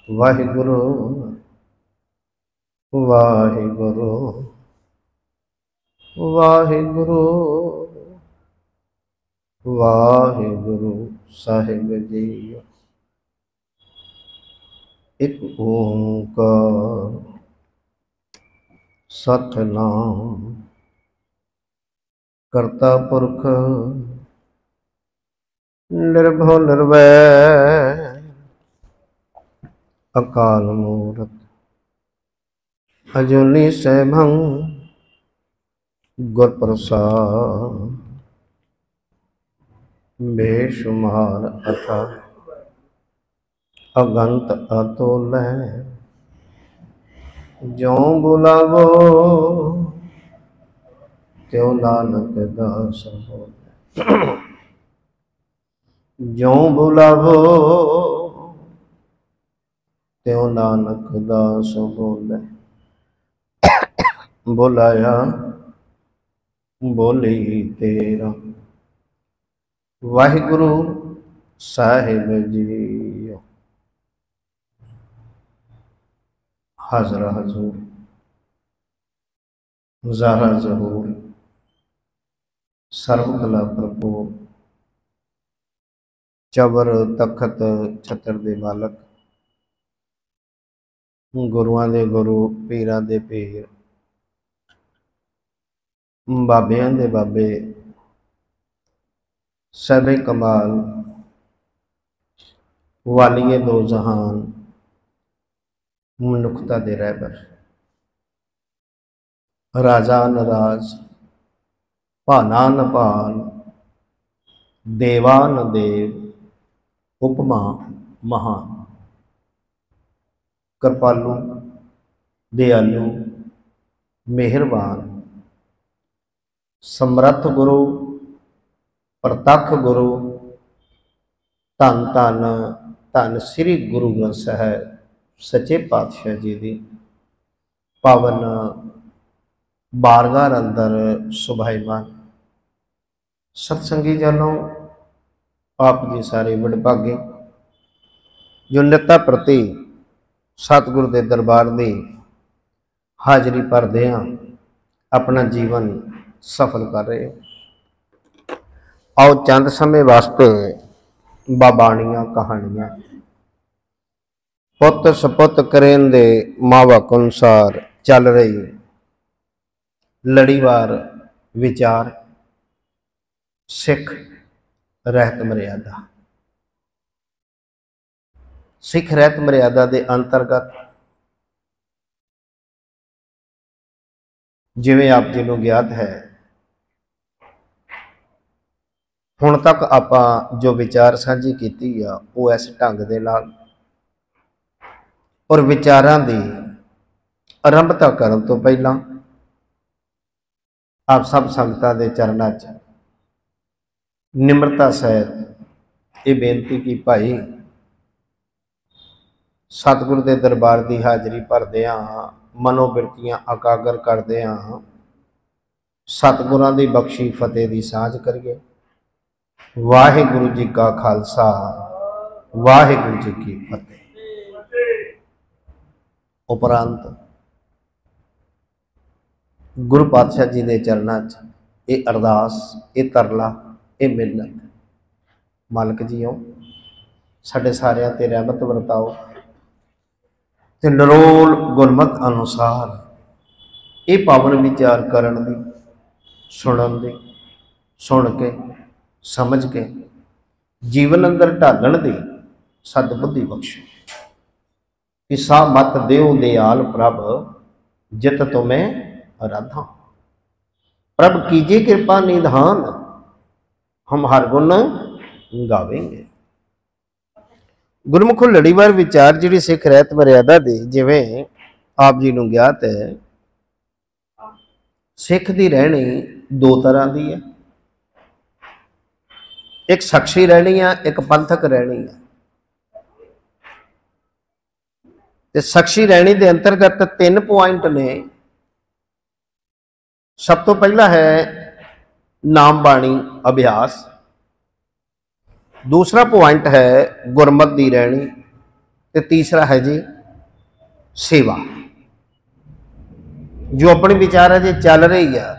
वाहिगुरु वाहिगुरु वाहिगुरु वाहिगुरु साहिब जी। एक ओंकार सतनाम करता पुरख निर्भव निर्वैर अकाल मूरत अजूनी सैभं गुर प्रसाद बेशुमार अथा अगंत अतुल ज्यों बुलावो त्यों नानक दास बोले। ज्यों बुलावो त्यों नानक दास बोले। बुलाया बोली तेरा वाहिगुरु साहिब जी। हाजरा हजूर ज़ारा ज़हूर सर्वकला भरपूर चबर तखत छतर दे मालक गुरुआं दे गुरु पीरां दे पीर बाबियां दे बाबे सबे कमाल वालिए दो जहान मनुखता दे रहबर राजा नराज भाना नभान देवान देव उपमा महान कृपालु दयालु मेहरबान समर्थ गुरु प्रतख गुरु धन धन धन श्री गुरु ग्रंथ साहिब सच्चे पातशाह जी की पावन बारगाह अंदर सुभाईमान सत्संगी जनों आप जी सारे वडभागे जो नित्ता प्रति सतगुरु के दरबार की हाजरी भरदे हाँ अपना जीवन सफल कर रहे हो। आओ चंद समय वास्ते बाबाणियां कहानियां पुत सपुत करें दे मावक अनुसार चल रही लड़ीवार विचार सिख रहत मर्यादा। सिख रहत मर्यादा के अंतर्गत जिवें आप जी नूं ज्ञात है हुण तक आपां जो विचार साझी कीती आ वो इस ढंग दे नाल और विचारां दी आरंभता करन तो पहलां आप सब संगतां दे चरनां च निमरता सहित ये बेनती की भाई सतगुरु के दरबार की हाजरी भरदे हाँ मनोबिरतियां अकागर करदे हाँ सतगुरां दी बख्शी फतेह की सांझ करिए। वाहिगुरु जी का खालसा वाहिगुरु जी की फतेह। उपरांत गुरु पातशाह जी के चरणों च ये अरदास ये तरला ये मिन्नत मालक जीओ साडे सारियां ते रहमत वरताओ ते नरोल गुरमत अनुसार ये पावन विचार करन दी सुनन दी सुन के समझ के जीवन अंदर ढालण दी सदबुद्धि बख्शो। किसा मत देव दयाल प्रभ जित तुम्हें आराधा प्रभ कीजिए कृपा निधान हम हर गुण गावेंगे। गुरमुख लड़ीवार विचार जी सिख रहत मर्यादा दी जिवें आप जी नूं ज्ञात है सिख की रहनी दो तरह की है एक शख्सी रहनी है एक पंथक रहनी है। ते शख्सी रहनी के अंतर्गत 3 पॉइंट ने। सब तो पहला है नाम बाणी अभ्यास, दूसरा पॉइंट है गुरमत की रहनी, ते तीसरा है जी सेवा, जो अपने विचार है जी चल रही है।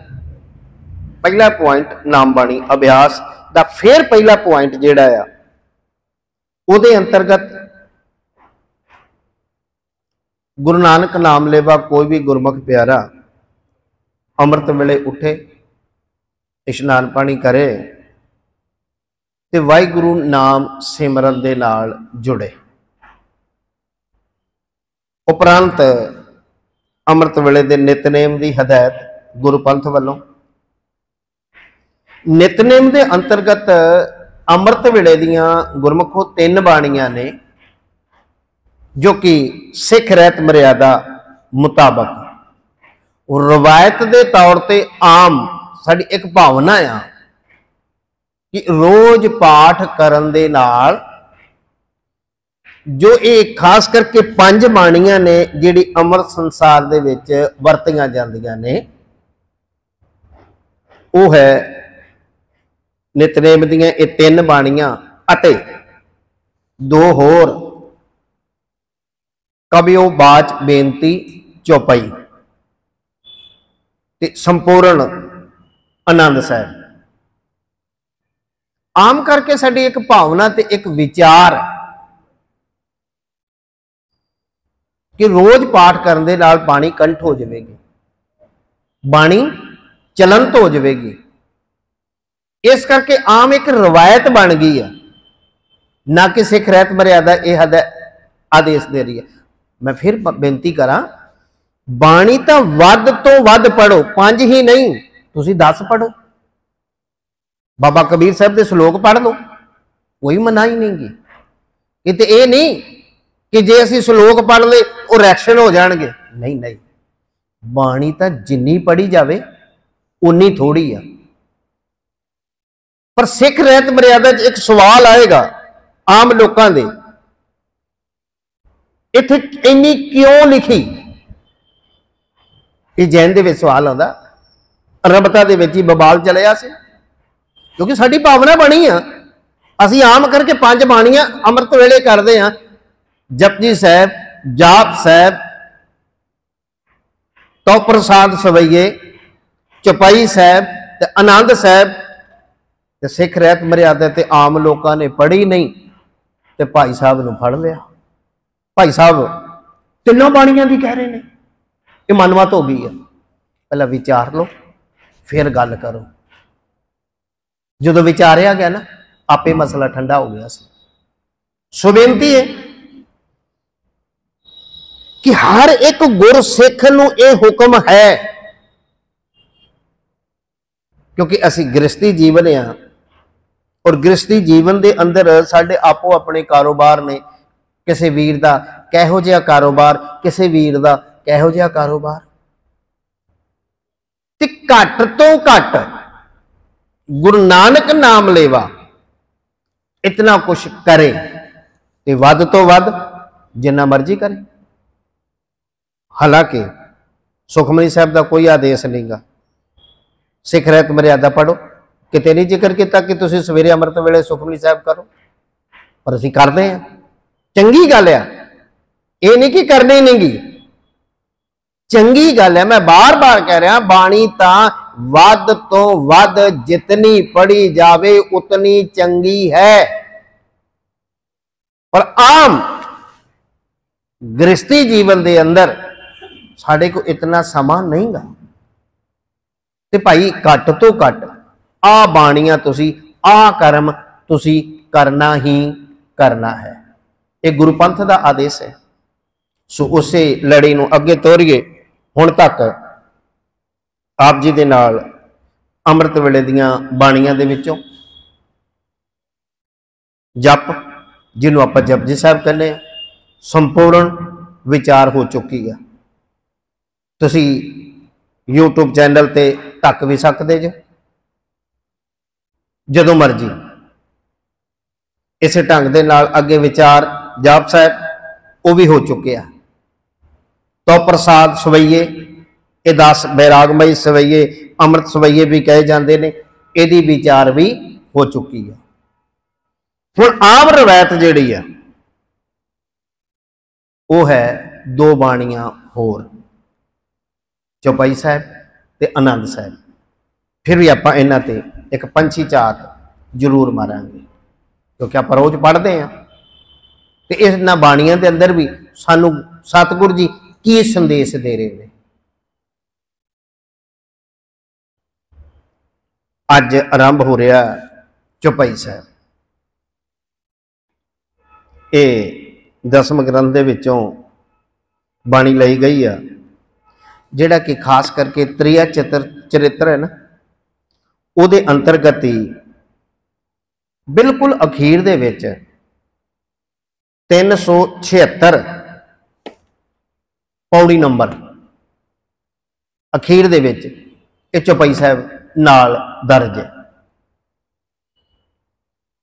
पहला पॉइंट नाम बाणी अभ्यास दा, फिर पहला पॉइंट जिहड़ा आ उहदे अंतर्गत गुरु नानक नाम लेवा कोई भी गुरमुख प्यारा अमृत वेले उठे, इशनान पानी करे ते वाहिगुरु नाम सिमरन दे नाल जुड़े। उपरंत अमृत वेले दे नितनेम की हदायत गुरु पंथ वालों, नितनेम के अंतर्गत अमृत वेले दियां गुरमुखों 3 बाणियां ने, जो कि सिख रहत मर्यादा मुताबक रवायत के तौर पर आम साडी एक भावना आ कि रोज पाठ करन दे नाल जो ये खास करके 5 बाणियां ने जिहड़ी अमृत संसार दे विच वरतियां जांदियां ने, वो है नितनेम दियां ये 3 बाणियां अते 2 होर कबियो बाच बेनती चौपाई ते संपूर्ण आनंद साहब। आम करके साडी एक भावना ते एक विचार कि रोज पाठ करने दे नाल बाणी कंठ हो जाएगी, बाणी चलंत हो जाएगी। इस करके आम एक रवायत बन गई है, ना कि सिख रहत मर्यादा यह आदेश दे रही है। मैं फिर बेनती करा, बाणी तो वध तो वध पढ़ो, 5 ही नहीं तुसी 10 पढ़ो। बाबा कबीर साहब के श्लोक पढ़ लो, कोई मनाही नहीं गी। किते ये नहीं कि जे असी श्लोक पढ़ ले वो रिएक्शन हो जाएंगे, नहीं नहीं, बाणी तो जिन्नी पढ़ी जाए उन्नी थोड़ी है। पर सिख रहत मर्यादा एक सवाल आएगा आम लोगों के, इत्थे इन्नी क्यों लिखी? ये जैन दे विच सवाल आता, अरबता दे विच ही बबाल चलिया सी, क्योंकि साडी भावना बनी है। असी आम करके 5 बाणियां अमृत वेले करते हैं, जपजी साहब, जाप साहब, तो प्रसाद सवैये, चौपाई साहब ते आनंद साहब। ते सिख रहत मर्यादा ते आम लोगों ने पढ़ी नहीं, ते भाई साहब नूं फड़ लिया। भाई साहब 3 बाणियां दी कह रहे हैं, ये मनमत हो गई है। पहला विचार लो फिर गल करो। जो विचारिया गया ना, आपे मसला ठंडा हो गया। सो बेनती है कि हर एक गुरसिख नूं यह हुक्म है, क्योंकि असी गृहस्थी जीवन आ, और गृहस्थी जीवन के अंदर साडे आपो अपने कारोबार ने। किसी वीर का किहो जिहा कारोबार, किसी वीर का किहो जिहा कारोबार, ते घट तो घट गुरु नानक नाम लेवा इतना कुछ करे, ते वध तो वध जिन्ना मर्जी करे। हालांकि सुखमनी साहब का कोई आदेश नहीं गा, सिख रहत मर्यादा पढ़ो, किते नहीं जिक्र किया कि तुसीं सवेरे अमृत वेले सुखमनी साहब करो, पर असीं करते हैं। चंगी गल है, ये नहीं कि करनी ही नहीं गी, चंगी गल है। मैं बार बार कह रहा, बाणी तां वध तो वध जितनी पढ़ी जावे उतनी चंगी है। पर आम गृहस्थी जीवन के अंदर साढ़े को इतना समा नहीं गा, ते भाई घट तो घट आ बाणियां तुसी, आ कर्म तुसी करना ही करना है। ये गुरुपंथ का आदेश है। सो उसे लड़ी नूं अगे तोरीए। हुण तक आप जी दे नाल अमृत वेले दियां बाणियां दे विचों जप, जिन्हों आपां जपजी साहब कहने, संपूर्ण विचार हो चुकी है। तुसी यूट्यूब चैनल ते तक भी सकते जो, जदों मर्जी। इस ढंग दे नाल अगे विचार जाप साहब वो भी हो चुके हैं। तो प्रसाद सवैये, ये 10 बैरागमई सवैये, अमृत सवैये भी कहे जाते हैं, यदी विचार भी हो चुकी है। हुण आम रवायत जिहड़ी है वो है दो बाणियां होर, चौपाई साहब ते आनंद साहब। फिर भी आप इन्हां ते एक पंछी झात जरूर मारांगे, क्योंकि आप रोज पढ़ते हैं। तो इन्हां बाणियां के अंदर भी सानू सतगुरु जी की संदेश दे रहे हैं। अज आरंभ हो रहा चौपाई साहब। ये 10वें ग्रंथ दे विचों बाणी लाई गई है, जिहड़ा कि खास करके त्रिया चरित्र है ना, उहदे अंतर्गत ही बिल्कुल अखीर दे विच 376 पौड़ी नंबर अखीर दे विच ये चौपाई साहब नाल दर्ज है।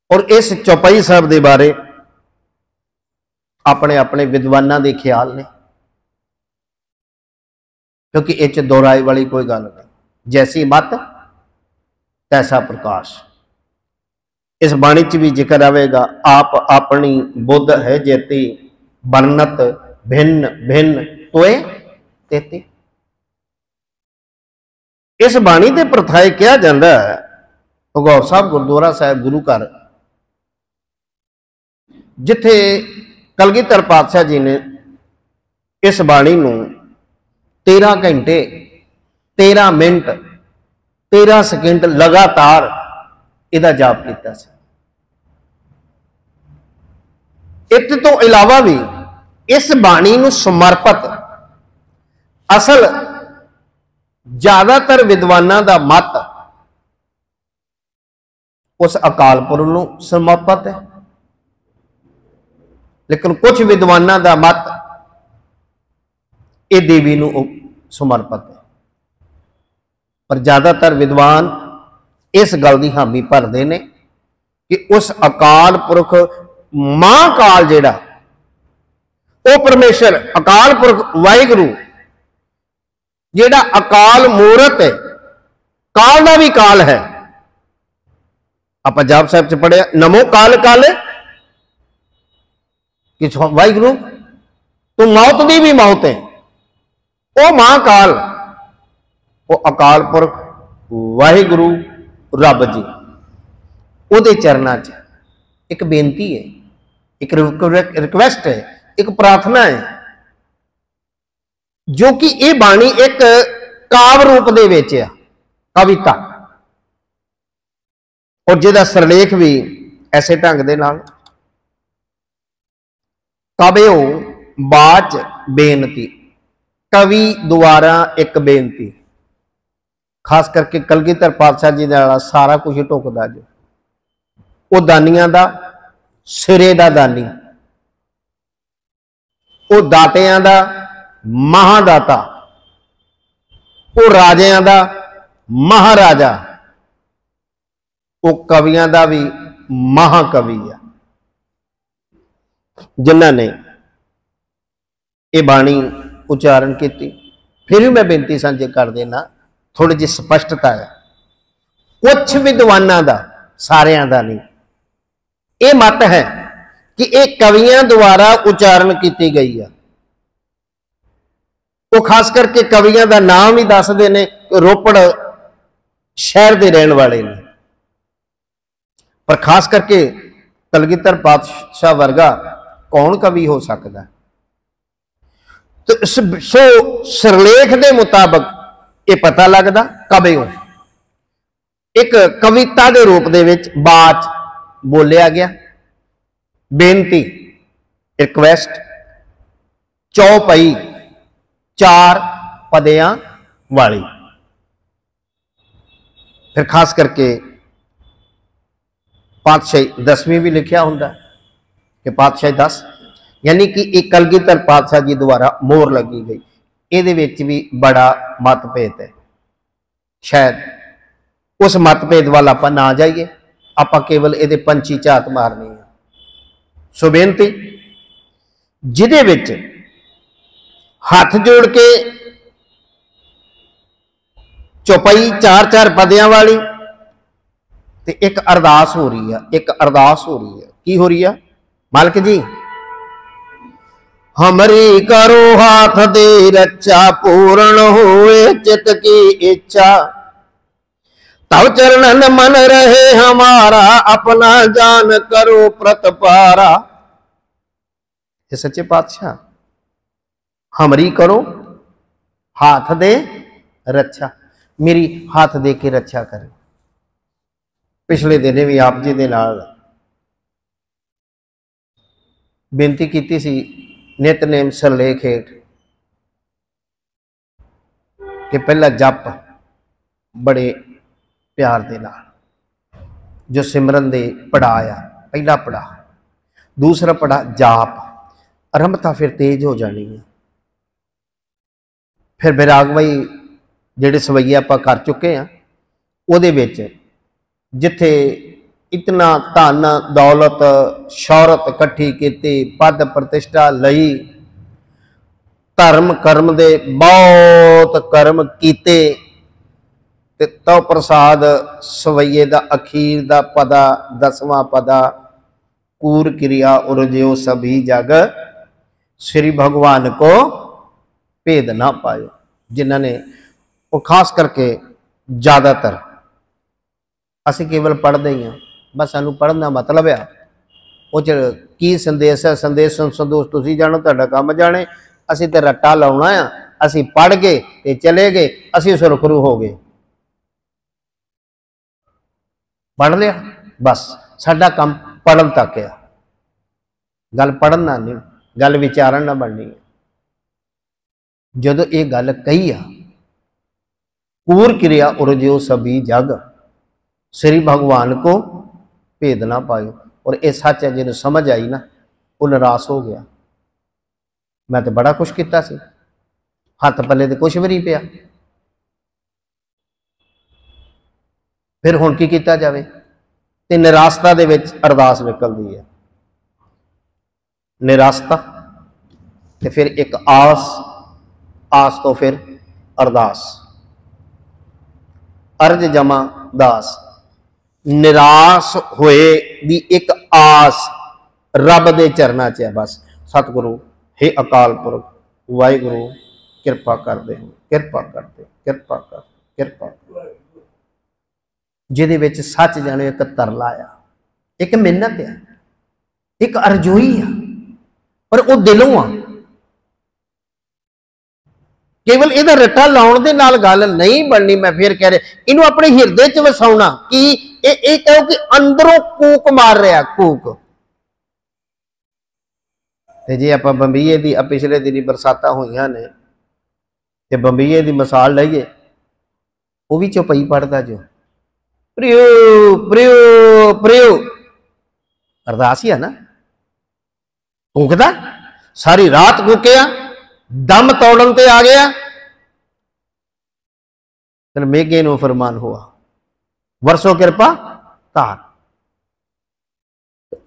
और इस चौपाई साहब के बारे अपने अपने विद्वानां दे ख्याल ने, क्योंकि इस दोहराए वाली कोई गल नहीं। जैसी मत तैसा प्रकाश। इस बाणी च भी जिक्र आवेगा, आप अपनी बुद्ध है जेती बरनत भिन्न भिन्न तोए तेती। इस बाणी के प्रथाए कहा जाता है भगौर साहब गुरुद्वारा साहब गुरु घर, जिथे कलगीधर पातशाह जी ने इस बाणी नूं 13 घंटे 13 मिनट 13 सेकंड लगातार इहदा जाप किया। इत तो इलावा भी इस बाणी नूं समर्पित असल ज्यादातर विद्वानां दा मत उस अकाल पुरख नूं समर्पित है, लेकिन कुछ विद्वानां दा मत ये देवी नूं समर्पित है। पर ज्यादातर विद्वान इस गल की हामी भरते हैं कि उस अकाल पुरख महाकाल जिहड़ा वो परमेश्वर अकाल पुरख वाहिगुरु जिहड़ा अकाल मूरत है, काल का भी काल है। आप जाप साहब च पढ़िया नमो काल काले कि वाहिगुरु तू मौत की भी मौत है। वो महाकाल वो अकाल पुरख वाहिगुरु रब जी उहदे चरनां च एक बेनती है, एक रिक्वेस्ट है, एक प्रार्थना है, जो कि यह बाणी एक काव्य रूप दे विच है, कविता, और जिहदा सरलेख भी ऐसे ढंग दे नाल कविओ बाच बेनती, कवि द्वारा एक बेनती। खास करके कलगीधर पातशाह जी का सारा कुछ ही ढुकदा जो वो दानियां दा सिरे दा दानी, वो दातियां दा महादाता, वो राजियां दा महाराजा, वो कवियां दा भी महाकवि है, जिन्हां ने ये बाणी उच्चारण की। फिर भी मैं बेनती सांझी कर देना, थोड़ी जी स्पष्टता है। कुछ विद्वानां दा, सारियां दा नहीं, ये मत है कि एक कवियां द्वारा उच्चारण की गई है। वो खास करके कवियां का नाम ही दसदे ने रोपड़ शहर के रहने वाले ने, पर खास करके कलगीधर पातशाह वर्गा कौन कवि हो सकता है। तो सो सिरलेख के मुताबिक ये पता लगता कविओ एक कविता के रूप दे विच बाच बोलिया गया, बेनती रिक्वेस्ट, चौपाई 4 पदियां वाली। फिर खास करके पातशाही 10वीं भी लिखा होंगे कि पातशाही 10, यानी कि एक कलगीधर पातशाह जी द्वारा मोहर लगी गई। ये भी बड़ा मतभेद है, शायद उस मतभेद वाल आप ना जाइए, आप केवल ये पंछी झात मारनी है। सो बेनती जिदे विच हाथ जोड़ के चौपाई 4-4 पदियां वाली ते एक अरदास हो रही है, एक अरदास हो रही है। की हो रही है? मालिक जी हमरी करो हाथ दे रक्षा, पूर्ण होए चित की इच्छा। तब चरणन मन रहे हमारा, अपना जान करो प्रतपारा। ये सच्चे पातशाह, हमरी करो हाथ दे रक्षा, मेरी हाथ दे के रक्षा करे। पिछले दिन भी आप जी दे नाल बेनती की सी, नितनेम सरलेख हेठ कि पहला जप बड़े प्यार दे नाल जो सिमरन दे पढ़ाया, पहला पढ़ा, दूसरा पढ़ा जाप, आरंभता फिर तेज हो जानी है। फिर बैराग भाई जेडे सवैये आपां कर चुके हैं, उहदे विच जिथे इतना धन दौलत शौहरत इकट्ठी की, पद प्रतिष्ठा लई, धर्म कर्म दे बहुत कर्म कीते, ते तो प्रसाद सवैये दा अखीर दा पदा, 10वां पदा, कूर क्रिया उरज्यो सभी जग, श्री भगवान को भेद ना पायो। जिन्होंने वो खास करके ज़्यादातर असी केवल पढ़ते ही हाँ, बस सानू पढ़न का मतलब है वो की संदेश है, संदेश संदोष तुसीं जाणो, तुहाडा काम जाने, असी तो रट्टा लाउणा आ, असी पढ़ गए ते चले गए, असी सुरखरू हो गए, पढ़ लिया बस, साडा काम पढ़न तक है। गल पढ़न ना नहीं, गल विचारण ना बननी है। जदों ये गल कही आ, कूर क्रिया उरज्यो सभी जग, श्री भगवान को भेद ना पायो, और ये सच है, जिन्हें समझ आई ना वो निराश हो गया। मैं तो बड़ा कुछ किया सी, हाथ पल्ले तो कुछ भी नहीं पिया, फिर हुण की किया जाए। ते निराशता दे विच अरदास निकलती है, निराशता ते फिर एक आस, आस तो फिर अरदास, अर्ज जमा दास। निराश होए दी एक आस रब दे चरना च है बस। सतगुरु हे अकाल पुरख वाहिगुरु कृपा कर दे, कृपा कर दे, कृपा कर, कृपा कर, जिहदे विच सच जाने एक तरला आ, एक मिन्नत है, एक अरजोई आ, पर वो दिलों आ। केवल इहदा रट्टा लाउण दे नाल गल नहीं बननी। मैं फिर कह रहा, इनू अपने हिरदे च वसाउणा कि कहो कि अंदरों कूक मार रहा, कूक। ते जे आपां बंबीए दी पिछले दिनी बरसातां होईयां ने, ते बंबीए दी मिसाल लईए, वो भी चौपाई पढ़दा जो प्रियो प्रियो प्रियो, अरदास ही है ना, कूकदा सारी रात कूकिया, दम तोड़न ते आ गया, फिर मेघे नूं फरमान हुआ, वरसो कृपा धार,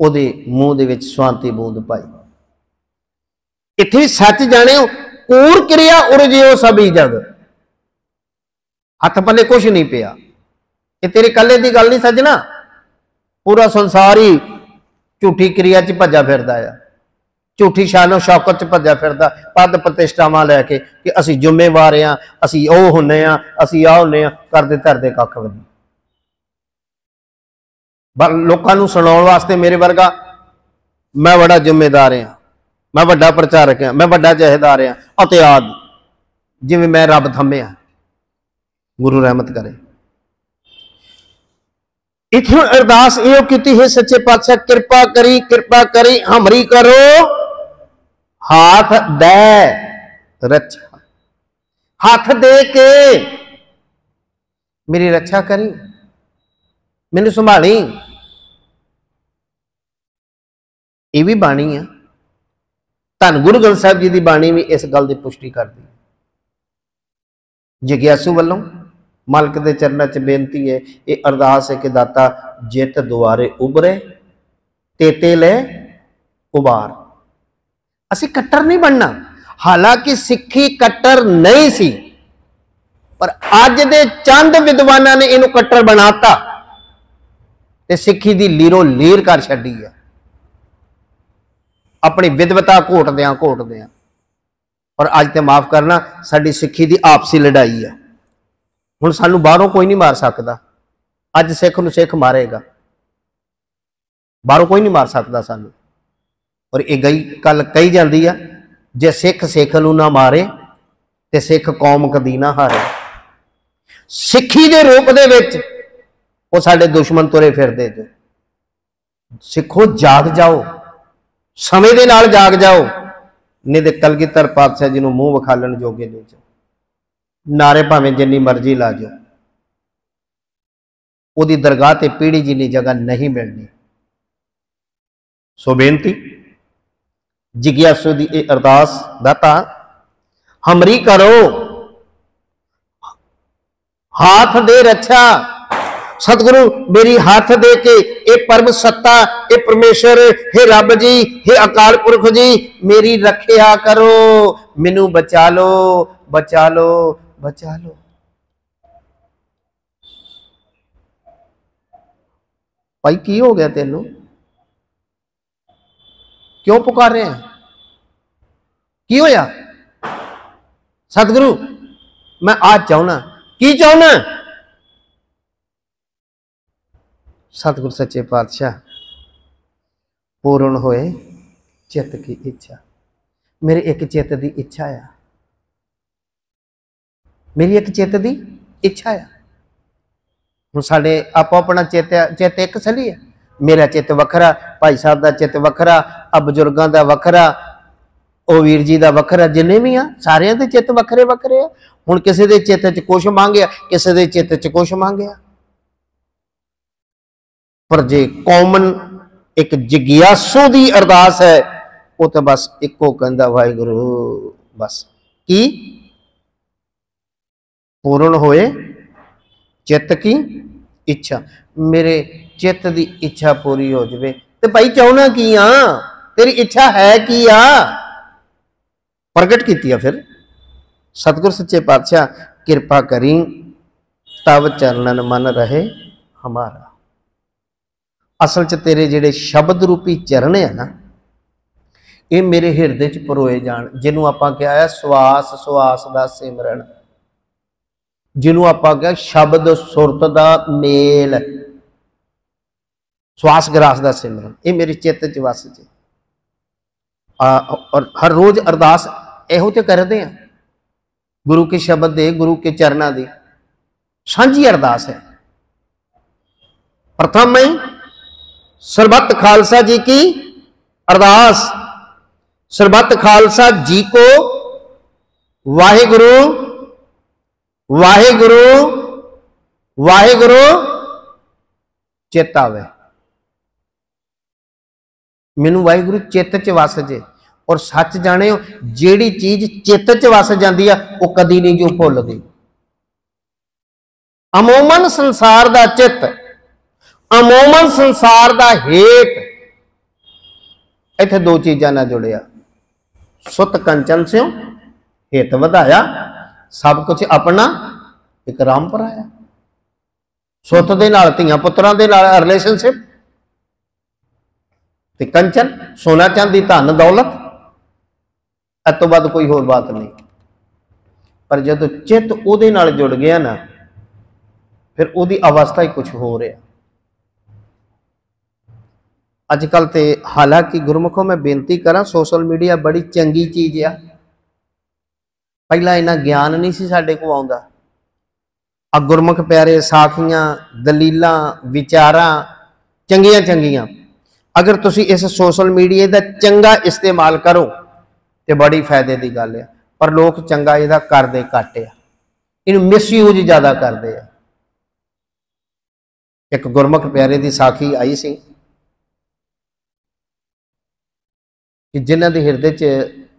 उहदे मूँह दे विच स्वांति बूंद पाई। इत्थे सच जाने, कूर क्रिया उरज्यो सभी जग, हथ पल्ले कुछ नहीं पिया। ये तेरे कल्ले की गल नहीं सजना, पूरा संसार ही झूठी क्रिया च भजा फिरदा है, झूठी शानो शौकत च भजा फिरदा, पद प्रतिष्ठावां लैके कि असी जिम्मेवार हाँ, असी ओ हुन्ने आ, असी आ हुन्ने आ, करदे धरदे कख भी नहीं। लोकां नूं सुणाउण वास्ते मेरे वर्गा, मैं बड़ा जिम्मेदार हाँ, मैं वड्डा प्रचारक हाँ, मैं वड्डा जहेदार हाँ, अतिआद जिवें मैं रब थम्मिया। गुरु रहमत करे। इत्थे अरदास इहो कीती है, सच्चे पातशाह कृपा करी हमरी करो हाथ दे रक्षा, हाथ दे के मेरी रक्षा करी, मैनू संभाली। ये भी बाणी है, धन गुरु ग्रंथ साहिब जी की बाणी भी इस गल की पुष्टि करती है। जिग्यासू वालों मालक के चरणों च बेनती है, ये अरदास है कि दाता जित दुआरे उभरे तेते ले उबार। असी कट्टर नहीं बनना, हालांकि सिक्खी कट्टर नहीं सी, पर अज दे चंद विद्वाना ने इनू कट्टर बनाता ते सिक्खी दी लीरो लीर कर छड्डी है। अपनी विधवता घोटद्या और अज तो माफ करना साडी सिक्खी की आपसी लड़ाई है। हुण सानू बाहरों कोई नहीं मार सकता, अज सिख नूं सिख मारेगा, बाहरों कोई नहीं मार सकता सानू। और ये गई कल कही जाती है, जे सिख सिख नूं ना मारे ते सिख कौम कदी ना हारे। सिक्खी के रूप दे विच वो साडे दुश्मन तुरे फिरदे जो। सिखो जाग जाओ, समय दे नाल जाग जाओ, नहीं तो कलगीधर पातशाह जी नूं मूँह विखालण जोगे नहीं जो। नारे भावें जिन्नी मर्जी ला जाओ, उहदी दरगाह ते पीढ़ी जिन्नी जगह नहीं मिलनी। सो बेनती जिग्यासु दी ये अरदास, दाता हमरी करो, हाथ दे रक्षा। सतगुरु मेरी हाथ दे के ए परम सत्ता, ए परमेश्वर, हे रब जी, हे अकाल पुरख जी, मेरी रखिया करो, मैनू बचा लो, बचा लो, बचा लो। भाई की हो गया तेनू, क्यों पुकार रहे हैं, की होया? सतगुरु मैं आज चाहना, की चाहना? सतगुरु सच्चे पातशाह पूर्ण होए चित्त की इच्छा। मेरे एक चित्त की इच्छा है, मेरी एक चित्त की इच्छा है। हुण साडे आपो अपना चित्त एक सली है। मेरा चित्त वखरा, भाई साहब का चित्त वखरा, आ बजुर्गों का वखरा, ओ वीर जी का वखरा, जिन्ने भी आ सारे के चित्त वखरे वखरे आ। हुण किसी के चित्त च कुछ मांगया, किसी के चित्त च कुछ मांगया, पर जे कॉमन एक जिग्यासु की अरदास है, वो तो बस इको कहंदा वाहिगुरू, बस की पूर्ण होए चित्त की इच्छा। मेरे चित्त की इच्छा पूरी हो जाए तो भाई चाहना की आ, तेरी इच्छा है की आ, प्रगट की फिर। सतगुर सच्चे पातशाह कृपा करी, तब चरणन मन रहे हमारा। असल च तेरे जिहड़े शब्द रूपी चरण है ना, ये मेरे हिरदे च परोए जान, जिन्हों आपां कहा है सवास सवास दा सिमरन, जिन्हों आपां कहा शब्द सुरत दा मेल, श्वास ग्रास दा सिमरन, ये मेरे चित्त च वस जे। और हर रोज अरदास इहो ते करते हैं, गुरु के शब्द दे, गुरु के चरणा दी सांझी अरदास है। प्रथम में सरबत खालसा जी की अरदास। सरबत खालसा जी को वाहिगुरु वाहिगुरु वाहिगुरु चेता आवे, मैनू वाहिगुरु चित्त च वस जे। और सच जाने जेड़ी चीज चित्त च वस जाती है वो कदी नहीं जो भुलदी। अमूमन संसार दा चित्त, अमूमन संसार दा हेत, इत्थे दो चीज़ां नाल जुड़िया, सुत कंचन स्यों हेत वधाया, सब कुछ अपना एक राम पराया। सुत दे नाल धीआं पुत्रां दे नाल रिलेशनशिप, ते कंचन सोना चांदी धन दौलत, इस तो बाद कोई होर बात नहीं। पर जब चित्त उहदे नाल जुड़ गया ना, फिर उहदी अवस्था ही कुछ हो रहा। अजकल तो हालांकि गुरमुखों मैं बेनती करा, सोशल मीडिया बड़ी चंगी चीज़ आ, पहला इन्ना ज्ञान नहीं सी साडे को आउंदा। अब गुरमुख प्यारे साखियां दलीलां विचारां चंगियां चंगियां, अगर तुसी इस सोशल मीडिया का चंगा इस्तेमाल करो तो बड़ी फायदे की गल है। पर लोग चंगा इहदा करदे घट आ, इहनूं मिसयूज ज़्यादा करते हैं। एक गुरमुख प्यारे की साखी आई सी कि जिन्हां दे हिरदे च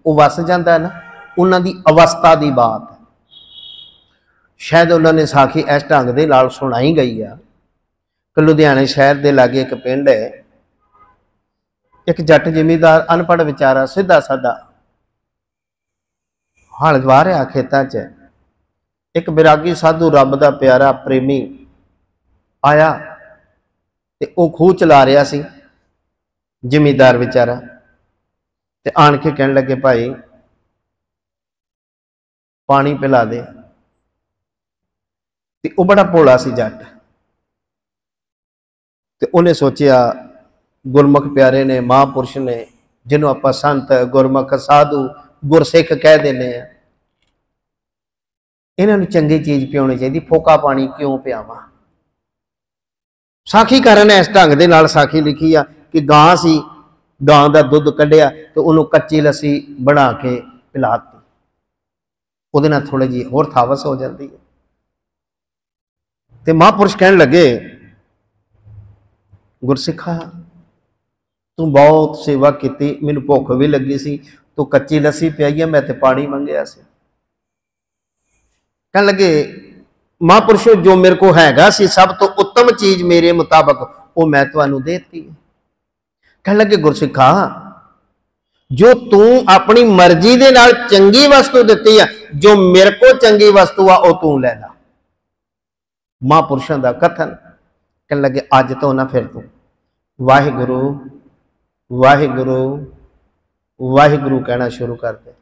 वो वस जाता है ना, उन्हां दी अवस्था की बात शायद उन्होंने साखी इस ढंग दे नाल सुनाई गई है कि लुधियाने शहर के लागे एक पिंड है, एक जट जिमीदार अनपढ़ विचारा सीधा साधा हल वाह रहा खेतों च। एक बैरागी साधु रब का प्यारा प्रेमी आया ते वो खूह चला रहा सी जिमीदार बेचारा। ते आन के कहने लगे भाई पानी पिला दे। ते वो बड़ा भोला सी जट, ते उन्हें सोचिया गुरमुख प्यारे ने, महापुरुष ने, जिन्हों आप संत गुरमुख साधु गुरसिख कह देने, इन्होंने चंगी चीज पियानी चाहिए, फोका पानी क्यों पियावा। साखी करन इस ढंग दे नाल साखी लिखी आ कि गां सी, गां दा दुध कढ़िया तो उन्होंने कच्ची लस्सी बना के पिलाती, उहदे नाल थोड़ी जी होर थावस हो जाती है। ते महापुरुष कहन लगे गुरसिखा तू बहुत सेवा की, मैनू भुख भी लगी सी, तू कच्ची लस्सी पियाई है, मैं तो पानी मंगया सी। कहन लगे महापुरुषो जो मेरे को हैगा सी सब तो उत्तम चीज मेरे मुताबक वो मैं तुहानू देती है। कहन लगे गुरसिखा जो तू अपनी मर्जी दे नाल चंगी वस्तु दिती है, जो मेरे को चंगी वस्तु आ वो तू ले ला। महापुरुषों का कथन। कहन लगे अज तो ना फिर तू वाहिगुरु वाहिगुरु वाहिगुरु कहना शुरू कर दे।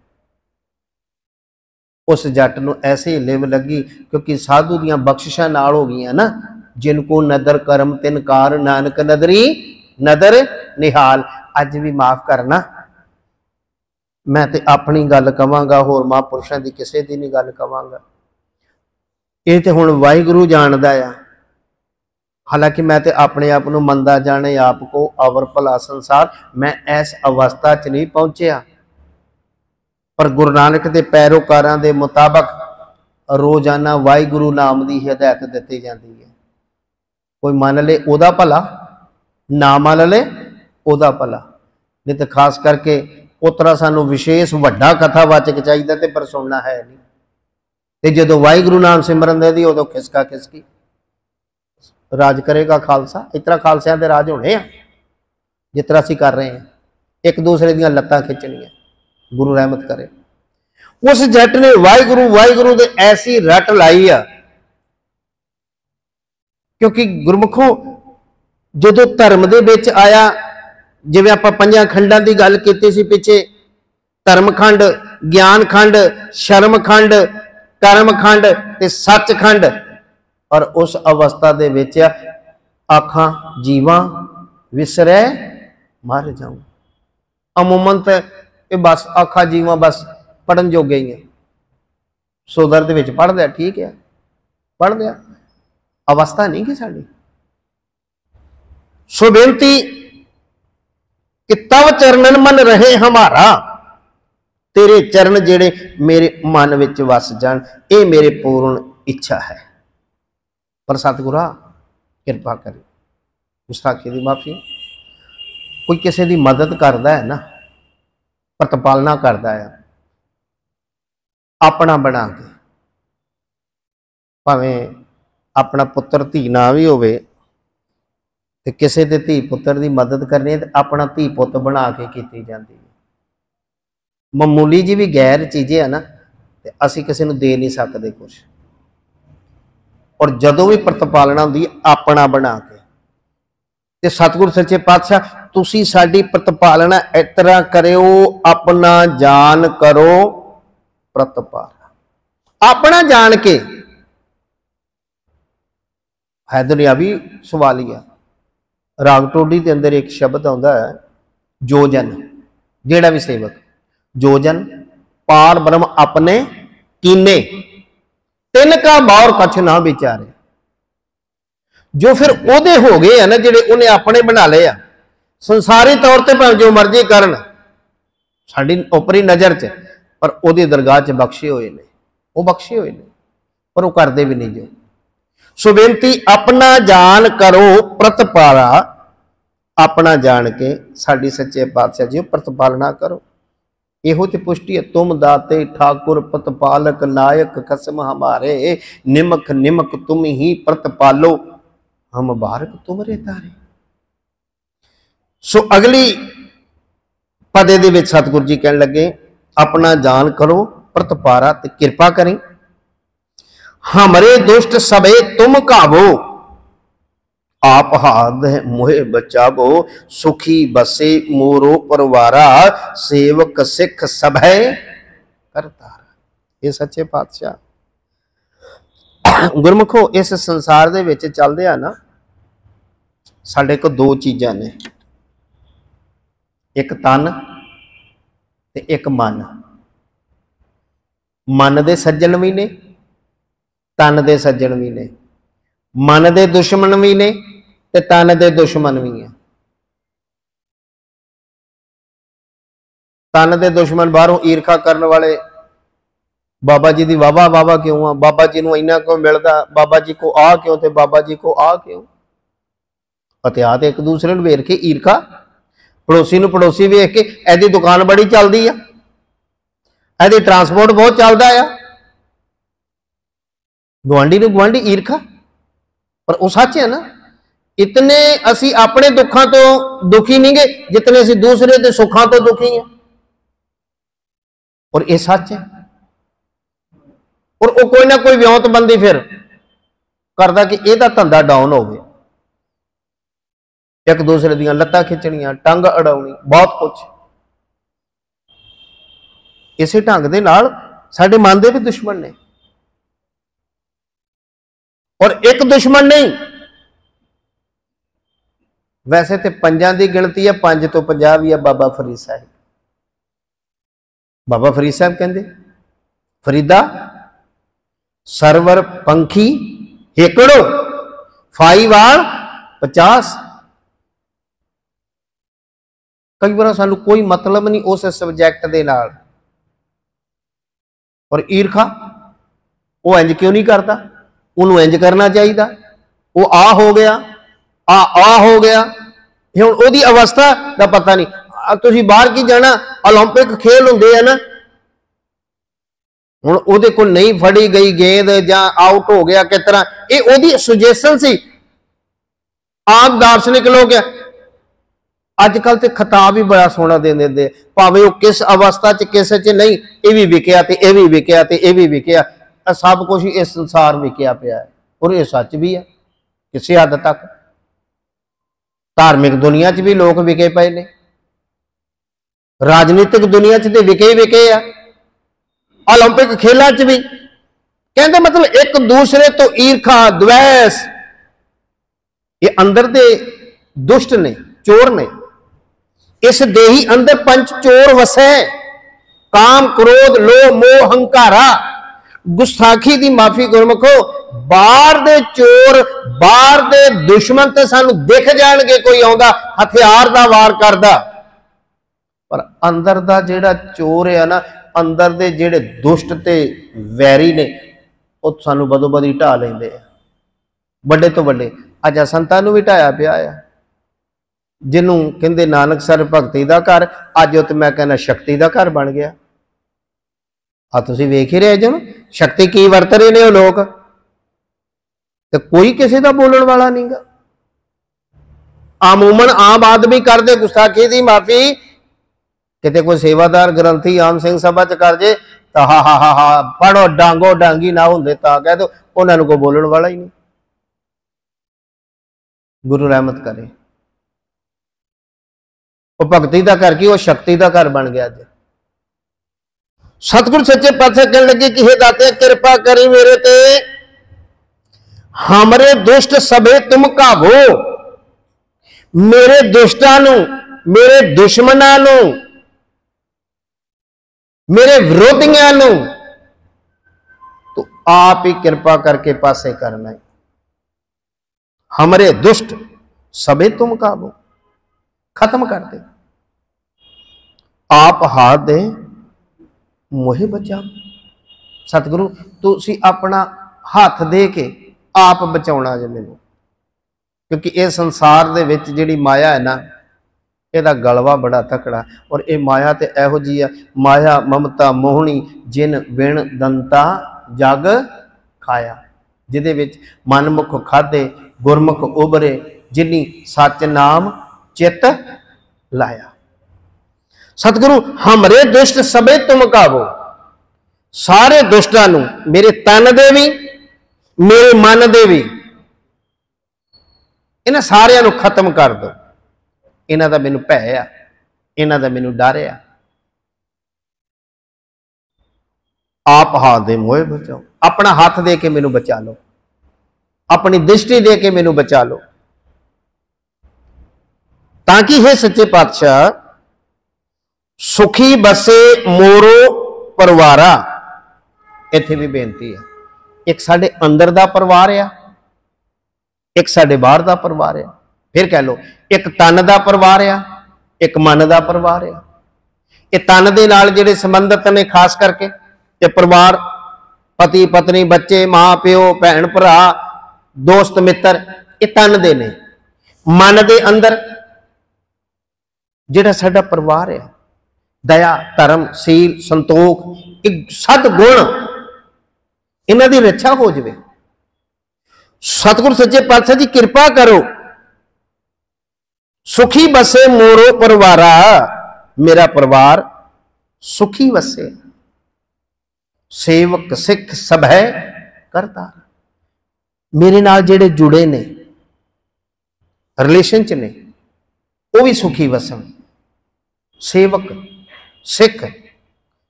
उस जट नूं ऐसी लिव लगी क्योंकि साधु दियां बख्शिशां नाल हो गई ना, जिनको नदर करम तिनकार नानक नदरी नदर निहाल। अज भी माफ करना, मैं तो अपनी गल कवांगा, होर महापुरुषों की किसी की नहीं गल कवांगा। ये तो हुण वाहिगुरु जानदा आ, हालांकि मैं तो अपने आप को मंदा जाने आपको अवर भला संसार, मैं इस अवस्था च नहीं पहुंचया। पर गुरु नानक के पैरोकारां दे मुताबक रोजाना वाहिगुरु नाम की हिदायत दी जाती है। कोई मान ले उहदा भला, ना मान ले उहदा भला, नहीं तो खास करके उतरा सानू विशेष वड्डा कथावाचक चाहिए तो पर सुनना है नहीं। तो जो वाहिगुरु नाम सिमरन दे दी उदों खिसका खिसकी राज करेगा खालसा। इस तरह खालसियां दे राज होने जिस तरह असीं कर रहे हैं, एक दूसरे दी लत्तां खिंचनियां। गुरु रहमत करे। उस जट ने वाहिगुरु वाहिगुरु दे ऐसी रट लाई आ, क्योंकि गुरमुखों जो धर्म दे विच आया, जिवें आपां पंजां खंडां दी गल कीती सी पिछे, धर्म खंड, ज्ञान खंड, शर्म खंड, कर्म खंड ते सच खंड। और उस अवस्था दे विच आखां जीवां विसरै मर जाऊं। अमूमन तो ये बस आखा जीवां बस पढ़न जोगे ही है, सोदर दे विच पढ़ लिया ठीक है, पढ़ लिया, अवस्था नहीं कि साडी। सो बेनती कि तव चरणन मन रहे हमारा, तेरे चरण जेड़े मेरे मन विच वस जान, ये मेरे पूर्ण इच्छा है। पर सतगुरा कृपा करे, गुस्ताखी दी माफी। कोई किसी की मदद करता है ना, प्रतिपालना करता है अपना बना के, भावें अपना पुत्र धी ना भी होवे ते किसी के धी पुत्र की मदद करनी है तो अपना धी पुत बना के की जाती है। मामूली जी भी गैर चीज़ें है ना, तो असी किसी को दे नहीं सकते कुछ। और जदों भी प्रतिपालना होंदी अपना बना के, ते सतगुरु सच्चे पातशाह तुसी साडी प्रतिपालना इस तरह करो, अपना जान करो प्रतिपालना। अपना जान के है दुनियावी सवाल ही है। राग टोडी के अंदर एक शब्द आता है जोजन, जेड़ा भी सेवक जोजन पार ब्रह्म अपने कीने, तिनका बाहर कछ ना विचारे। जो फिर ओदे हो गए है ना, जेड़े उन्हें अपने बना ले, संसारी तौर पर भावें जो मर्जी करन साडी उपरी नज़र च, पर ओदी दरगाह च बख्शे हुए ने, वो बख्शे हुए ने, पर वो करते भी नहीं जो। सो बेनती अपना जान करो प्रतिपाला, अपना जान के साडी सच्चे पातशाह जी प्रतिपालना करो। इहो ते पुष्टि है तुम दाते ठाकुर प्रतिपालक नायक कसम हमारे, निमक निमक तुम ही प्रतिपालो हम बारक तुमरे तारे। सो अगली पदे दे विच सतगुरु जी कहन लगे अपना जान करो प्रतिपारा ते कृपा करें, हमरे दुष्ट सबे तुम कावो आप हाथ मोहे बचावो, सुखी बसे मोरो परवारा, सेवक सिख सभै करतारा। ये सच्चे पातशाह गुरमुखो इस संसार दे विच चलदे आ ना, साडे को दो चीज़ां ने, एक तन ते एक मन। मन दे सज्जन भी ने, तन दे सज्जन भी ने। मन दे दुश्मन भी ने ते तन दे दुश्मन भी हैं। तन दे दुश्मन बाहरों ईर्खा करने वाले, बाबा जी की वाह वाह क्यों आ, बाबा जी को इन्ना क्यों मिलता, बाबा जी को आ क्यों ते बाबा जी को आ क्यों। हथियार एक दूसरे को वेख के ईर्खा, पड़ोसी नूं पड़ोसी वेख के एदी दुकान बड़ी चलती है, एदी ट्रांसपोर्ट बहुत चलता है, गुआढ़ी नूं गुआढ़ी ईर्खा। पर वो सच है ना, इतने असी अपने दुखों तो दुखी नहीं गए जितने असी दूसरे के सुखों तो दुखी हैं। और ये सच है। और वो कोई ना कोई व्योतबंदी फिर करता कि यदा धंधा डाउन हो गया, एक दूसरे दी लत्तां खिंचणियां, टंग अड़ाउणी, बहुत कुछ। इसे ढंग दे नाल साडे मन दे भी दुश्मन ने। और एक दुश्मन नहीं, वैसे तो पंजां दी गिणती है, 5 तो 50 भी है। बाबा फरीद साहब, बाबा फरीद साहब कहते फरीदा सरवर पंखी हेकड़ो, फाई वाल 50। कई बार सानू कोई मतलब नहीं उस सबजैक्ट दे नाल, और ईर्खा वो इंज क्यों नहीं करता, उन्होंने इंज करना चाहिए, वो आ हो गया, आ हो गया। हुण ओहदी अवस्था का पता नहीं। तुसीं बाहर की जाना, ओलंपिक खेल होंदे है ना, हुण ओहदे कोल नहीं फड़ी गई गेंद जां आउट हो गया किस तरह, ये ओहदी सुजैशन सी। आम दार्शनिक लोग अजकल तो खिताब ही बड़ा सोहना दे देंदे, भावें वो किस अवस्था च किस च नहीं, ये भी विकिया ते ये भी विकिया ते ये भी विकिया। सब कुछ इस संसार विकिया पिया है। और ये सच भी है किसी हद तक। धार्मिक दुनिया च भी लोग विके पे ने, राजनीतिक दुनिया च तो विके ही विके आ, ओलंपिक खेलों च भी। कहते मतलब एक दूसरे तो ईर्खा द्वेष, ये अंदर दे दुष्ट ने, चोर ने। इस देही अंदर पंच चोर वसे, काम क्रोध लोभ मोह हंकारा। गुस्ताखी दी माफी गुरमुखो, बाहर दे चोर बाहर दे दुश्मन ते सानू दिख जाणगे, कोई आउंदा हथियार दा वार करदा, पर अंदर दा जेड़ा चोर है ना, अंदर दे जेड़े दुष्ट ते वैरी ने, वो सानू बदो बदी ढा लेंदे आ। बड़े तो बड़े अज संतां नूं भी ढाया पिया है, जिन्हों कहंदे नानकसर भगती दा घर, अज तो मैं कहना शक्ति दा घर बन गया। आ तुसीं वेख ही रहे जो ना, शक्ति की वरत रहे ने लोग, तो कोई किसी का बोलण वाला नहीं गा। अमूमन आम आदमी करदे गुस्ताखी दी माफी, किते कोई सेवादार ग्रंथी आम सिंह सभा च कर जे तो हा फड़ो डांगो डांगी ना होंदे तां कह दो, उन्होंने कोई बोलण वाला ही नहीं। गुरु रहमत करे। वो भगती का घर की, वो शक्ति का घर बन गया। सतगुरु सच्चे पातशाह कहने लगे कि हे दाते कृपा करी मेरे ते, हमरे दुष्ट सबे तुम काबो। मेरे दुष्टां नूं, मेरे दुश्मनां नूं, मेरे विरोधियां नूं तो आप ही कृपा करके पासे करना है। हमरे दुष्ट सबे तुम काबो, खत्म कर दे। आप हाथ दे मोहे बचा। सतगुरु तुसी अपना हाथ दे के आप बचाउणा जे मैनूं, क्योंकि ये संसार दे विच जिहड़ी माया है ना, ਇਹਦਾ गलवा बड़ा तकड़ा। और ये माया तो इहो जी है, माया ममता मोहनी जिन विण दंता जग खाया, जिहदे विच मनमुख खाधे गुरमुख उभरे, जिनी सच नाम चित लाया। सतगुरु हमरे दुष्ट सबे तुम काबो, सारे दुष्टां नूं, मेरे तन दे भी मेरे मन दे भी इन्हां सारियां नूं खत्म कर दो। इन्हां दा मैनूं भै आ, इन्हां दा मैनूं डर आ। आप हाथ दे मोए बचाओ, अपना हाथ दे के मैनूं बचा लो, अपनी दृष्टि दे के मैनूं बचा लो, ताकि हे सच्चे पातशाह सुखी बसे मोरो परिवारा। इत्थे भी बेनती है, एक साडे अंदर दा परिवार आ, एक साडे बाहर दा परिवार आ। फिर कह लो, एक तन दा परिवार आ, एक मन दा परिवार आ। ये तन दे नाल जिहड़े संबंधित ने, खास करके ये परिवार, पति पत्नी, बच्चे, मां प्यो, भैन भरा, दोस्त मित्र, ये तन दे ने। मन दे अंदर जिहड़ा साडा परिवार है, दया, धर्म, सील, संतोख, एक सदगुण, इन्हां दी रक्षा हो जाए। सतगुरु सच्चे पातशाह जी कृपा करो, सुखी बसे मोरो परिवारा, मेरा परिवार सुखी वसे। सेवक सिख सब है करता, मेरे नाल जेड़े जुड़े ने, रिलेशन च ने, वो भी सुखी वसन। सेवक सिख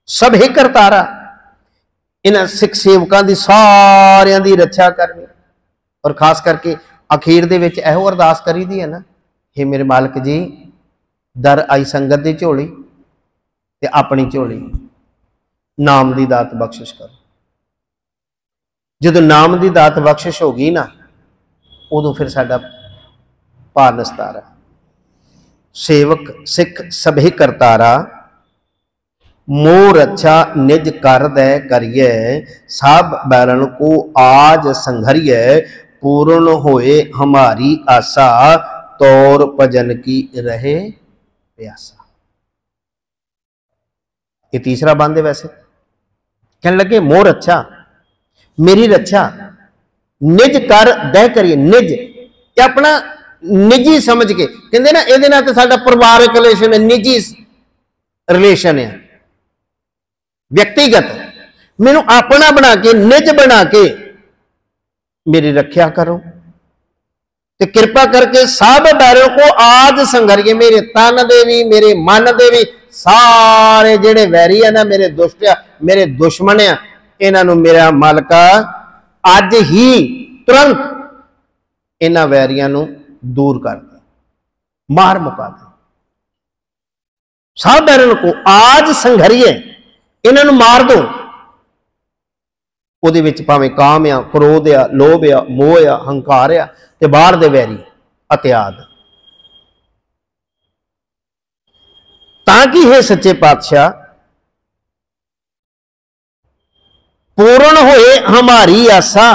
सब है करतारा, इन्हां सिख सेवकां दी सारियां दी रक्षा करनी। और खास करके अखीर दे विच इहो अरदास करी दी है ना, हे मेरे मालिक जी, दर आई संगत दी झोली ते अपनी झोली, नाम दी दात बख्शिश करो। जदों नाम दी दात बख्शिश हो गई ना, उदों फिर साडा भार निस्तारा। सेवक सिख सभे करतारा, मोर अच्छा निज कर दे करिए, सब बैरन को आज संघरिए, पूर्ण होए हमारी आशा, तौर भजन की रहे प्यासा। ये तीसरा बंद है। वैसे कहने लगे, मोर अच्छा, मेरी रक्षा, निज कर दे करिए। निज ये अपना निजी समझ के कहते ना, ये तो साडा परिवारक रिलेशन है, निजी रिलेशन है, व्यक्तिगत। मैनू अपना बना के, निज बना के मेरी रक्षा करो, तो कृपा करके सब बैरों को आज संघरिए। मेरे तन दे भी, मेरे मन दे भी, सारे जेड़े वैरी है ना, मेरे दुष्ट आ, मेरे दुश्मन आ, इन्हों मेरा मालका अज ही तुरंत इन्हां वैरियां नूं दूर कर दे, मार मुका दे। सब बैरों को आज संघरिए, इन्हों मार दो। ਉਹਦੇ ਵਿੱਚ ਭਾਵੇਂ ਕਾਮ ਆ, क्रोध आ, लोभ आ, मोह आ, हंकार आ, ते बाहर दे वैरी अत्याद। ताकि हे सच्चे पातशाह पूर्ण होए हमारी आसा,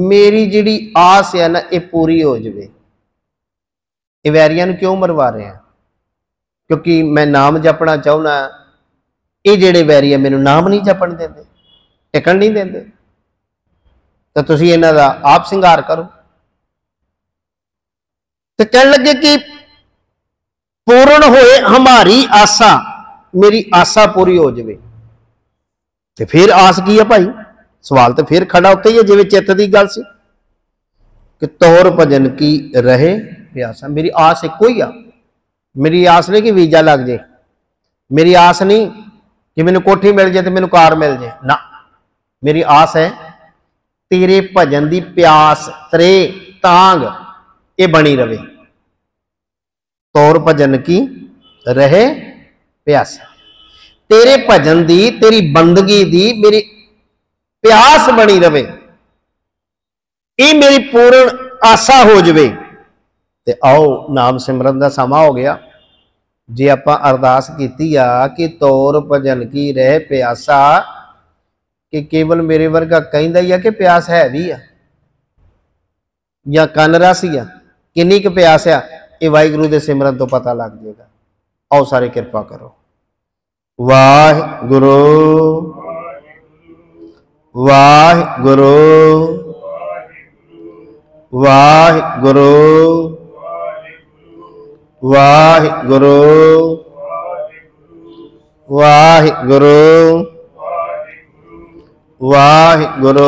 मेरी जिहड़ी आस है ना, ये पूरी हो जाए। ये वैरियां नूं क्यों मरवा रहे हैं? क्योंकि मैं नाम जपना चाहना, ये जिहड़े वैरी है मैनूं नाम नहीं जपण देंदे, टिकण नहीं देंदे, तो तुसीं इन्हां दा आप सिंगार करो। तो कहने लगे कि पूर्ण होए हमारी आसा, मेरी आसा पूरी हो जाए। तो फिर आस की है भाई? सवाल तो फिर खड़ा उत्ते ही है, जिवें चित्त की गल सी कि तौर भजन की रहे प्यासा। मेरी आस एक ही आ, मेरी आस नहीं कि वीजा लग जाए, मेरी आस नहीं कि मैनूं कोठी मिल जाए तो मैनूं कार मिल जाए ना। मेरी आस है तेरे भजन की प्यास, त्रे तांग ये बनी रहे। तौर भजन की रहे प्यासा, तेरे भजन की, तेरी बंदगी की मेरी प्यास बनी रहे, ये मेरी पूर्ण आसा हो जाए। तो आओ नाम सिमरन का समा हो गया। जे आपां अरदास कीती आ कि तौर भजन की रहे प्यासा, कि केवल मेरे वर्गा कहंदा ही आ कि प्यास है भी आ या कन रस ही आ, किन्नी क प्यास आ, ये वाहिगुरू दे सिमरन तो पता लग जाएगा। आओ सारे कृपा करो। वाहिगुरू वाहिगुरू वाहिगुरू वाहिगुरू वाहिगुरू वाहिगुरू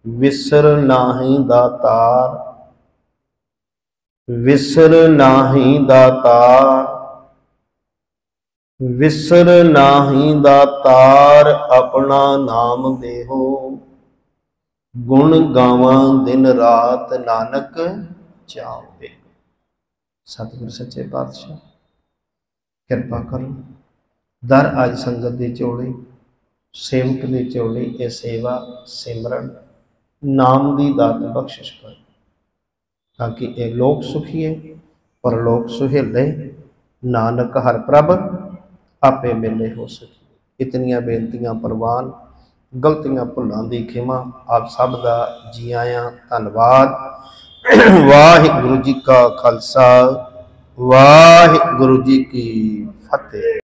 विसर नाहीं दातार, विसर नाहीं दातार, विसर नाहीं दातार, अपना नाम देहो, गुण गावां दिन रात नानक चावे। सतगुर सच्चे पातशाह किरपा करो, दर आज संगत की चोली, सेवक की चोली, ये सेवा सिमरन नाम की दात बख्शिश कर, ताकि ये लोक सुखीए परलोक सुहेले, नानक हर प्रभ आपे मिले हो सके। इतनियां बेनतियां प्रवान, गलतियां भुलां दी खिमा। आप सब का जी आया, धन्यवाद। वाहिगुरु जी का खालसा, वाहिगुरु जी की फतेह।